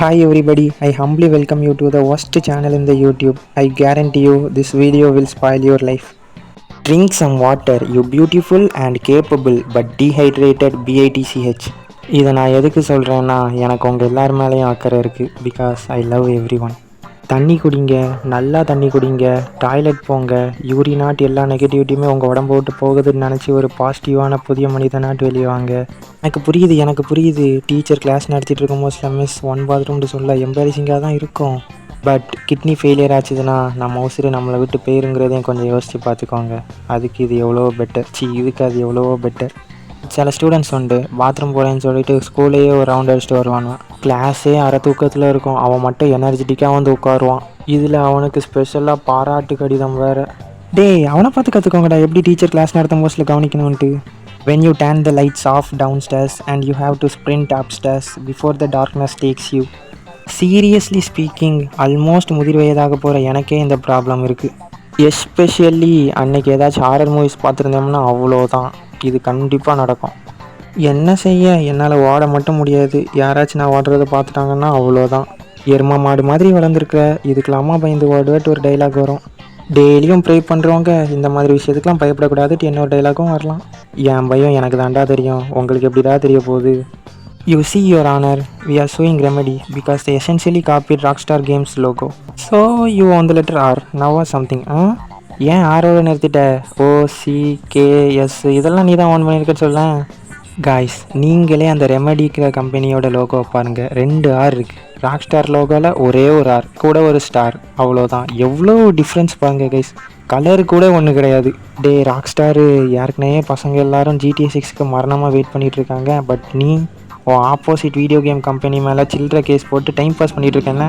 Hi everybody, I humbly welcome you to the worst channel in the YouTube. I guarantee you this video will spoil your life. Drink some water, you beautiful and capable but dehydrated BITCH. இதை நான் எதுக்கு சொல்கிறேன்னா எனக்கு உங்கள் எல்லார் மேலேயும் அக்கறை இருக்குது because I love every one. தண்ணி குடிங்க, நல்லா தண்ணி குடிங்க, டாய்லெட் போங்க, யூரினாட் எல்லா நெகட்டிவிட்டியுமே உங்கள் உடம்பு விட்டு போகுதுன்னு நினச்சி ஒரு பாசிட்டிவான புதிய மனிதனாட்டு வெளியே வாங்க. எனக்கு புரியுது டீச்சர் கிளாஸ் நடத்திட்டு இருக்கும்போது சில மிஸ் ஒன் பாத்ரூம்னு சொல்ல எம்பாரிசிங்காக தான் இருக்கும். பட் கிட்னி ஃபெயிலியர் ஆச்சுதுன்னா நம்ம உசுறு நம்மளை விட்டு போயிருங்கிறதையும் கொஞ்சம் யோசித்து பார்த்துக்கோங்க. அதுக்கு இது எவ்வளோ பெட்டர், இதுக்கு அது எவ்வளவோ பெட்டர். சில ஸ்டூடெண்ட்ஸ் உண்டு, பாத்ரூம் போகிறேன்னு சொல்லிட்டு ஸ்கூல்லேயே ஒரு ரவுண்ட் அடிச்சுட்டு வருவானுவான். கிளாஸே அரை தூக்கத்தில் இருக்கும், அவன் மட்டும் எனர்ஜெட்டிக்காக வந்து உட்காருவான். இதில் அவனுக்கு ஸ்பெஷலாக பாராட்டு கடிதம் வேறு. டேய், அவனை பார்த்து கற்றுக்கோங்கடா எப்படி டீச்சர் கிளாஸ் நடத்தும் போஸ்ட்டில் கவனிக்கணும்ன்ட்டு. When you turn the lights off downstairs and you have to sprint upstairs before the darkness takes you. Seriously speaking, almost முதிர் வயதாக போகிற எனக்கே இந்த ப்ராப்ளம் இருக்குது. எஸ்பெஷலி அன்னைக்கு ஏதாச்சும் ஹாரர் மூவிஸ் பார்த்துருந்தோம்னா அவ்வளோதான், இது கண்டிப்பாக நடக்கும். என்ன செய்ய, என்னால் ஓட மட்டும் முடியாது. யாராச்சும் நான் ஓடுறத பார்த்துட்டாங்கன்னா அவ்வளோதான். எரும மாடு மாதிரி வளர்ந்துருக்குற, இதுக்கெல்லாமா பயந்து ஓடுவேட்டு ஒரு டைலாக் வரும். டெய்லியும் ப்ரே பண்ணுறவங்க இந்த மாதிரி விஷயத்துக்கெலாம் பயப்படக்கூடாதுட்டு இன்னொரு டைலாகும் வரலாம். என் பயம் எனக்கு தாண்டா தெரியும், உங்களுக்கு எப்படிடா தெரிய போகுது. You see, Your Honor, we are suing Remedy because they essentially copied Rockstar Games logo. So, you own the letter R, now or something, ஏன் ஆரோட நிறுத்திட்ட? OCKS இதெல்லாம் நீ தான் ஓன் பண்ணியிருக்கன்னு சொல்ல. காய்ஸ், நீங்களே அந்த ரெமடிக்கிற கம்பெனியோட லோகோ பாருங்கள், 2 ஆர் இருக்குது. ராக்ஸ்டார் லோகோவில் ஒரே ஒரு ஆர், கூட ஒரு ஸ்டார், அவ்வளோதான். எவ்வளோ டிஃப்ரென்ஸ் பாருங்கள் கைஸ், கலர் கூட ஒன்று கிடையாது. டே ராக்ஸ்டாரு, ஏற்கனவே பசங்க எல்லாரும் GTA 6க்கு மரணமாக வெயிட் பண்ணிகிட்ருக்காங்க. பட் நீ ஆப்போசிட் வீடியோ கேம் கம்பெனி மேலே சில்லற கேஸ் போட்டு டைம் பாஸ் பண்ணிகிட்டு இருக்கேன்ல.